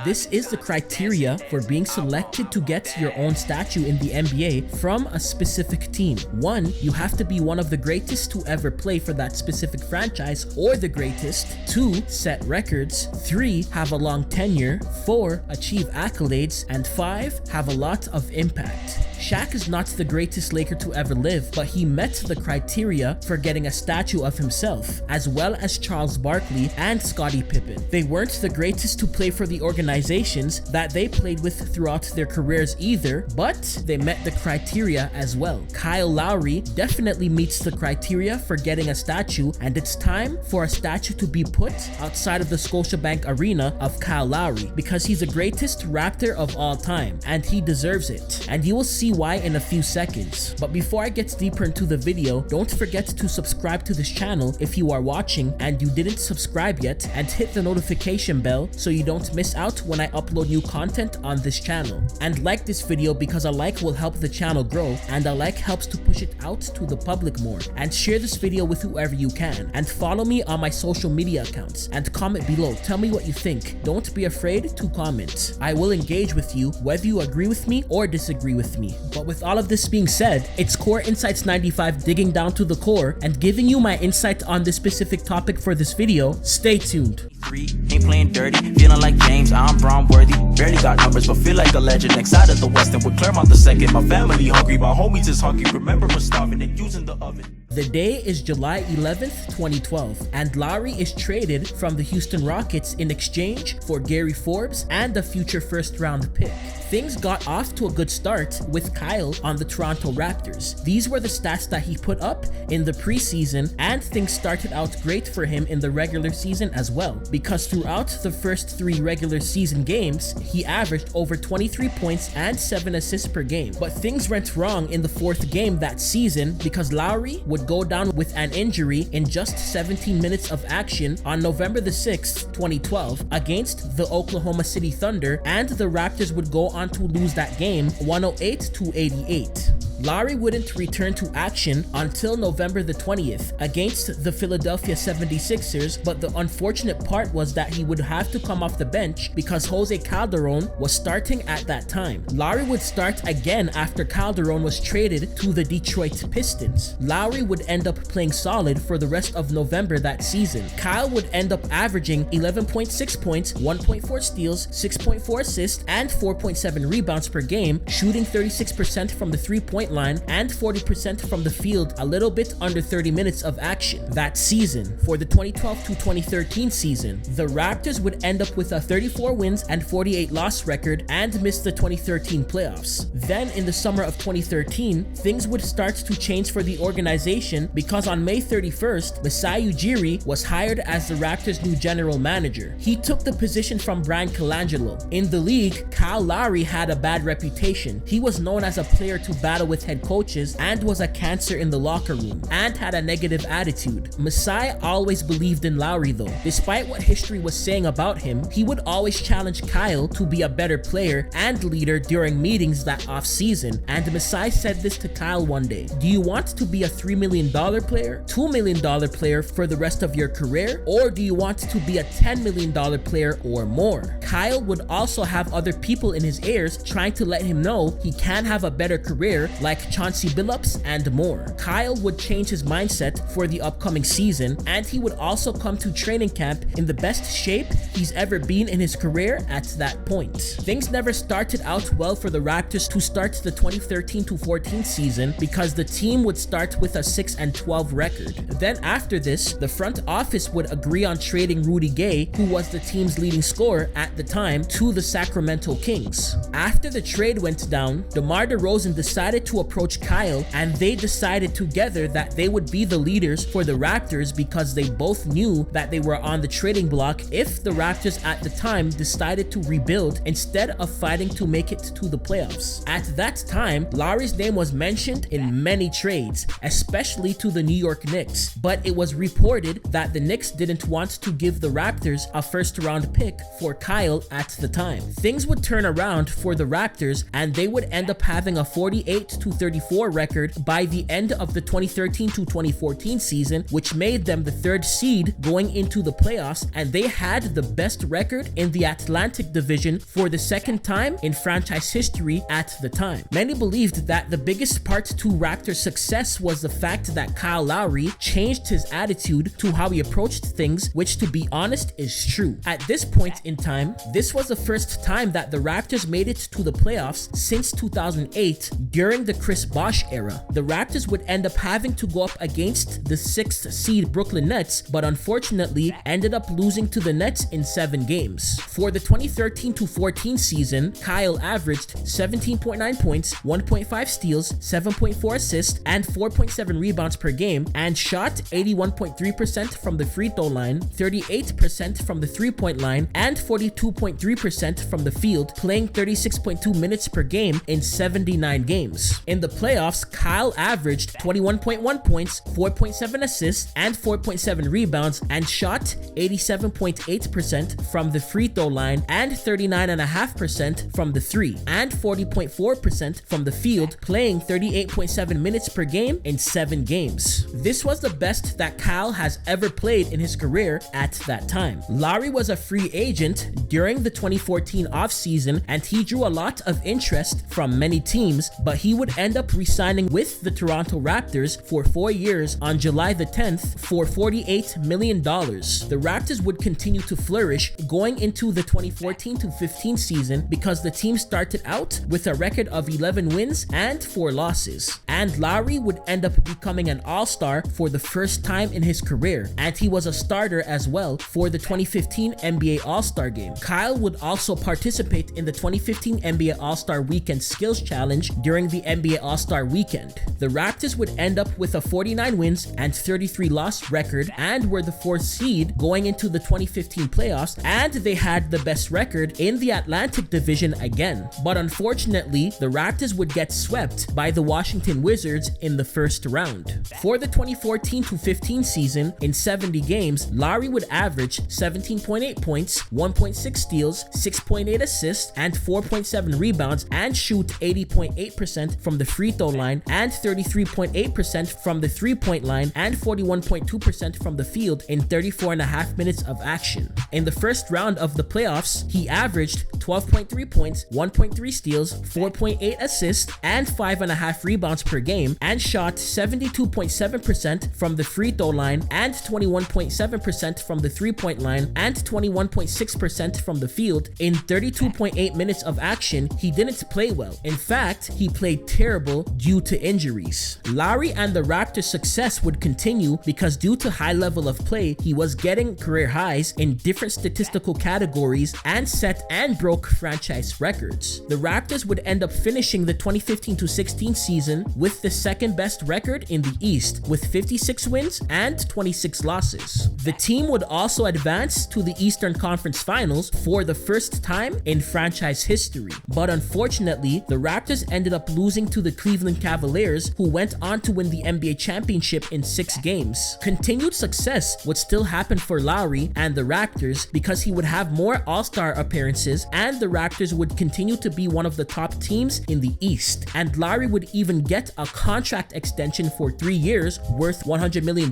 This is the criteria for being selected to get your own statue in the NBA from a specific team. 1, you have to be one of the greatest to ever play for that specific franchise or the greatest. 2, set records. 3, have a long tenure. 4, achieve accolades. And 5, have a lot of impact. Shaq is not the greatest Laker to ever live, but he met the criteria for getting a statue of himself, as well as Charles Barkley and Scottie Pippen. They weren't the greatest to play for the organizations that they played with throughout their careers either, but they met the criteria as well. Kyle Lowry definitely meets the criteria for getting a statue, and it's time for a statue to be put outside of the Scotiabank Arena of Kyle Lowry, because he's the greatest Raptor of all time, and he deserves it. And you will see why in a few seconds. But before I get deeper into the video, don't forget to subscribe to this channel if you are watching and you didn't subscribe yet, and hit the notification bell so you don't miss out when I upload new content on this channel. And like this video, because a like will help the channel grow, and a like helps to push it out to the public more. And share this video with whoever you can, and follow me on my social media accounts, and comment below. Tell me what you think. Don't be afraid to comment. I will engage with you whether you agree with me or disagree with me. But with all of this being said, it's Core Insights 95 digging down to the core and giving you my insight on this specific topic for this video. Stay tuned. Ain't playing dirty, feeling like James, I'm Brown worthy. Barely got numbers, but feel like a legend. Next side of the West, and with Claremont the second. My family hungry, my homies is hungry. Remember we're starving and using the oven. The day is July 11th, 2012, and Lowry is traded from the Houston Rockets in exchange for Gary Forbes and a future first-round pick. Things got off to a good start with Kyle on the Toronto Raptors. These were the stats that he put up in the preseason, and things started out great for him in the regular season as well, because throughout the first 3 regular season games, he averaged over 23 points and 7 assists per game. But things went wrong in the 4th game that season, because Lowry would go down with an injury in just 17 minutes of action on November the 6th, 2012 against the Oklahoma City Thunder, and the Raptors would go on to lose that game 108-88. Lowry wouldn't return to action until November the 20th against the Philadelphia 76ers, but the unfortunate part was that he would have to come off the bench because Jose Calderon was starting at that time. Lowry would start again after Calderon was traded to the Detroit Pistons. Lowry would end up playing solid for the rest of November that season. Kyle would end up averaging 11.6 points, 1.4 steals, 6.4 assists, and 4.7 rebounds per game, shooting 36% from the 3-point line and 40% from the field, a little bit under 30 minutes of action. That season, for the 2012 to 2013 season, the Raptors would end up with a 34 wins and 48 loss record and miss the 2013 playoffs. Then in the summer of 2013, things would start to change for the organization, because on May 31st, Masai Ujiri was hired as the Raptors' new general manager. He took the position from Brian Colangelo. In the league, Kyle Lowry had a bad reputation. He was known as a player to battle with head coaches and was a cancer in the locker room and had a negative attitude. Masai always believed in Lowry though. Despite what history was saying about him, he would always challenge Kyle to be a better player and leader during meetings that off-season, and Masai said this to Kyle one day: "Do you want to be a $3 million player, $2 million player for the rest of your career, or do you want to be a $10 million player or more?" Kyle would also have other people in his ears trying to let him know he can have a better career, like Chauncey Billups and more. Kyle would change his mindset for the upcoming season, and he would also come to training camp in the best shape he's ever been in his career at that point. Things never started out well for the Raptors to start the 2013-14 season, because the team would start with a 6-12 record. Then after this, the front office would agree on trading Rudy Gay, who was the team's leading scorer at the time, to the Sacramento Kings. After the trade went down, DeMar DeRozan decided to approach Kyle, and they decided together that they would be the leaders for the Raptors, because they both knew that they were on the trading block if the Raptors at the time decided to rebuild instead of fighting to make it to the playoffs. At that time, Lowry's name was mentioned in many trades, especially to the New York Knicks, but it was reported that the Knicks didn't want to give the Raptors a first-round pick for Kyle at the time. Things would turn around for the Raptors, and they would end up having a 48 38-34 record by the end of the 2013-2014 season, which made them the 3rd seed going into the playoffs, and they had the best record in the Atlantic Division for the 2nd time in franchise history at the time. Many believed that the biggest part to Raptors' success was the fact that Kyle Lowry changed his attitude to how he approached things, which, to be honest, is true. At this point in time, this was the first time that the Raptors made it to the playoffs since 2008 during the Chris Bosh era. The Raptors would end up having to go up against the 6th seed Brooklyn Nets, but unfortunately ended up losing to the Nets in 7 games. For the 2013-14 season, Kyle averaged 17.9 points, 1.5 steals, 7.4 assists, and 4.7 rebounds per game, and shot 81.3% from the free throw line, 38% from the three-point line, and 42.3% from the field, playing 36.2 minutes per game in 79 games. In the playoffs, Kyle averaged 21.1 points, 4.7 assists, and 4.7 rebounds, and shot 87.8% from the free throw line and 39.5% from the three, and 40.4% from the field, playing 38.7 minutes per game in 7 games. This was the best that Kyle has ever played in his career at that time. Lowry was a free agent during the 2014 offseason, and he drew a lot of interest from many teams, but he would end up re-signing with the Toronto Raptors for 4 years on July the 10th for $48 million. The Raptors would continue to flourish going into the 2014-15 season because the team started out with a record of 11 wins and 4 losses. And Lowry would end up becoming an all-star for the first time in his career, and he was a starter as well for the 2015 NBA All-Star Game. Kyle would also participate in the 2015 NBA All-Star Weekend Skills Challenge during the NBA All-Star Weekend. The Raptors would end up with a 49 wins and 33 loss record and were the 4th seed going into the 2015 playoffs, and they had the best record in the Atlantic Division again. But unfortunately, the Raptors would get swept by the Washington Wizards in the first round. For the 2014-15 season, in 70 games, Lowry would average 17.8 points, 1.6 steals, 6.8 assists, and 4.7 rebounds, and shoot 80.8% from the free throw line and 33.8% from the three-point line and 41.2% from the field in 34.5 minutes of action. In the first round of the playoffs, he averaged 12.3 points, 1.3 steals, 4.8 assists, and 5.5 rebounds per game, and shot 72.7% from the free throw line and 21.7% from the three-point line and 21.6% from the field in 32.8 minutes of action. He didn't play well. In fact, he played terrible due to injuries. Lowry and the Raptors' success would continue because due to high level of play, he was getting career highs in different statistical categories and set and broke franchise records. The Raptors would end up finishing the 2015-16 season with the 2nd best record in the East with 56 wins and 26 losses. The team would also advance to the Eastern Conference Finals for the first time in franchise history. But unfortunately, the Raptors ended up losing to the Cleveland Cavaliers, who went on to win the NBA championship in 6 games. Continued success would still happen for Lowry and the Raptors because he would have more All-Star appearances, and the Raptors would continue to be one of the top teams in the East. And Lowry would even get a contract extension for 3 years worth $100 million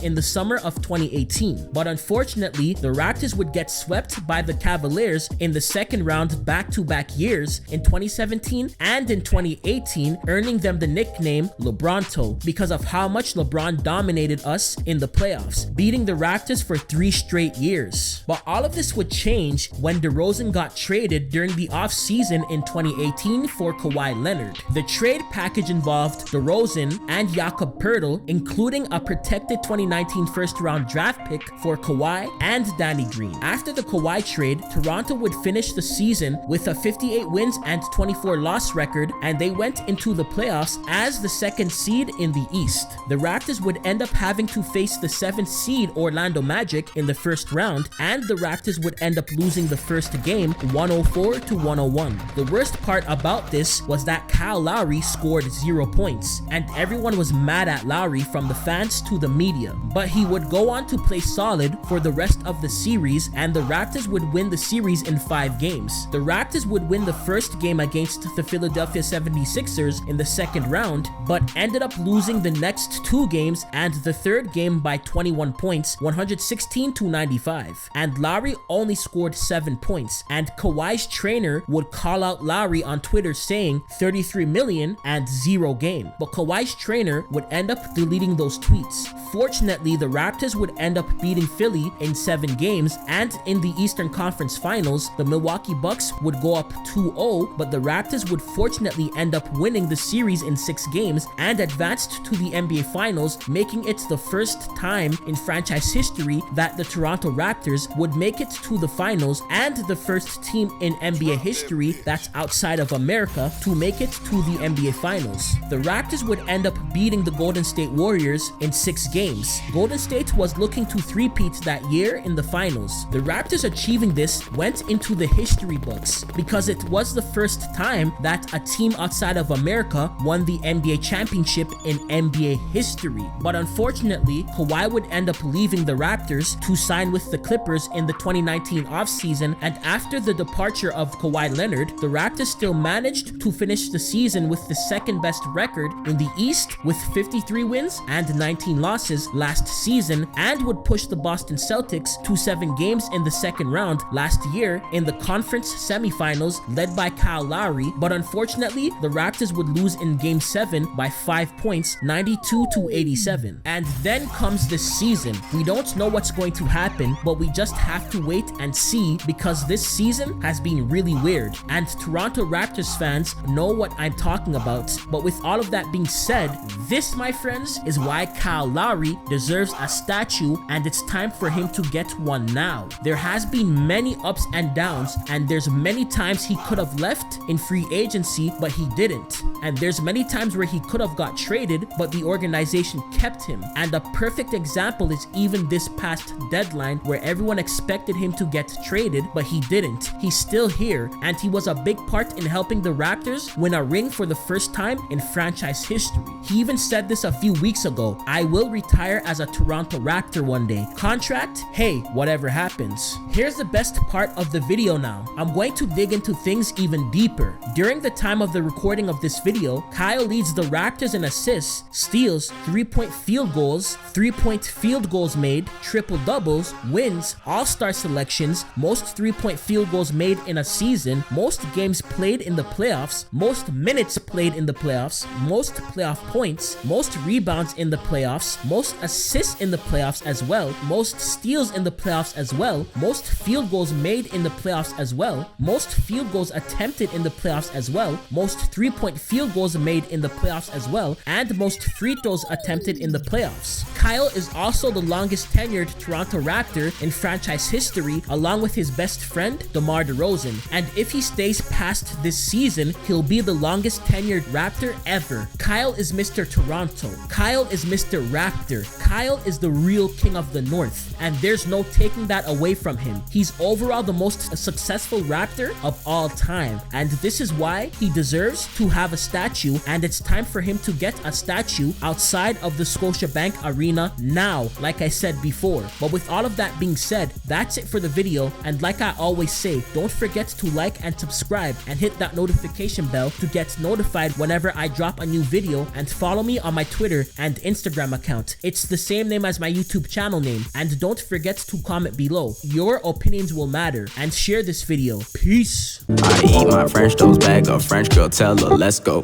in the summer of 2018. But unfortunately, the Raptors would get swept by the Cavaliers in the second round back-to-back years in 2017 and in 2018, earning them the nickname LeBronto because of how much LeBron dominated us in the playoffs, beating the Raptors for 3 straight years. But all of this would change when DeRozan got traded during the offseason in 2018 for Kawhi Leonard. The trade package involved DeRozan and Jakob Poeltl, including a protected 2019 first-round draft pick for Kawhi and Danny Green. After the Kawhi trade, Toronto would finish the season with a 58 wins and 24 loss record, and they went into the playoffs as the 2nd seed in the East. The Raptors would end up having to face the 7th seed Orlando Magic in the first round, and the Raptors would end up losing the first game 104-101. The worst part about this was that Kyle Lowry scored 0 points, and everyone was mad at Lowry from the fans to the media. But he would go on to play solid for the rest of the series, and the Raptors would win the series in 5 games. The Raptors would win the first game against the Philadelphia 76ers Sixers in the second round, but ended up losing the next 2 games and the third game by 21 points, 116-95. And Lowry only scored 7 points, and Kawhi's trainer would call out Lowry on Twitter saying 33 million and 0 game. But Kawhi's trainer would end up deleting those tweets. Fortunately, the Raptors would end up beating Philly in 7 games, and in the Eastern Conference Finals, the Milwaukee Bucks would go up 2-0, but the Raptors would fortunately end up winning the series in 6 games and advanced to the NBA Finals, making it the first time in franchise history that the Toronto Raptors would make it to the finals, and the first team in NBA history that's outside of America to make it to the NBA Finals. The Raptors would end up beating the Golden State Warriors in 6 games. Golden State was looking to three-peat that year in the finals. The Raptors achieving this went into the history books because it was the first time that a team outside of America won the NBA championship in NBA history. But unfortunately, Kawhi would end up leaving the Raptors to sign with the Clippers in the 2019 offseason, and after the departure of Kawhi Leonard, the Raptors still managed to finish the season with the second best record in the East with 53 wins and 19 losses last season, and would push the Boston Celtics to 7 games in the second round last year in the conference semifinals led by Kyle Lowry. But unfortunately, the Raptors would lose in game 7 by 5 points, 92-87. And then comes this season. We don't know what's going to happen, but we just have to wait and see, because this season has been really weird, and Toronto Raptors fans know what I'm talking about. But with all of that being said, this, my friends, is why Kyle Lowry deserves a statue, and it's time for him to get one now. There has been many ups and downs, and there's many times he could have left in free agency, but he didn't. And there's many times where he could have got traded, but the organization kept him. And a perfect example is even this past deadline, where everyone expected him to get traded, but he didn't. He's still here, and he was a big part in helping the Raptors win a ring for the first time in franchise history. He even said this a few weeks ago: "I will retire as a Toronto Raptor one day. Contract? Hey, whatever happens." Here's the best part of the video now. I'm going to dig into things even deeper. During the time of the recording of this video, Kyle leads the Raptors in assists, steals, 3-point field goals, 3-point field goals made, triple doubles, wins, all-star selections, most 3-point field goals made in a season, most games played in the playoffs, most minutes played in the playoffs, most playoff points, most rebounds in the playoffs, most assists in the playoffs as well, most steals in the playoffs as well, most field goals made in the playoffs as well, most field goals attempted in the playoffs as well, most 3-point field goals made in the playoffs as well, and most free throws attempted in the playoffs. Kyle is also the longest tenured Toronto Raptor in franchise history, along with his best friend DeMar DeRozan. And if he stays past this season, he'll be the longest tenured Raptor ever. Kyle is Mr. Toronto. Kyle is Mr. Raptor. Kyle is the real king of the North, and there's no taking that away from him. He's overall the most successful Raptor of all time, and this is why he deserves to have a statue, and it's time for him to get a statue outside of the Scotiabank Arena now, like I said before. But with all of that being said, that's it for the video, and like I always say, don't forget to like and subscribe and hit that notification bell to get notified whenever I drop a new video, and follow me on my Twitter and Instagram account. It's the same name as my YouTube channel name, and don't forget to comment below. Your opinions will matter, and share this video. Peace. I eat my French toast, bag of French girl, tell her let's go.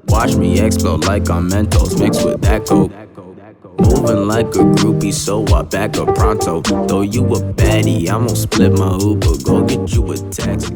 Watch me explode like I'm Mentos mixed with that coke. Moving like a groupie, so I back up pronto. Though you a baddie, I'm gonna split my Uber, go get you a taxi.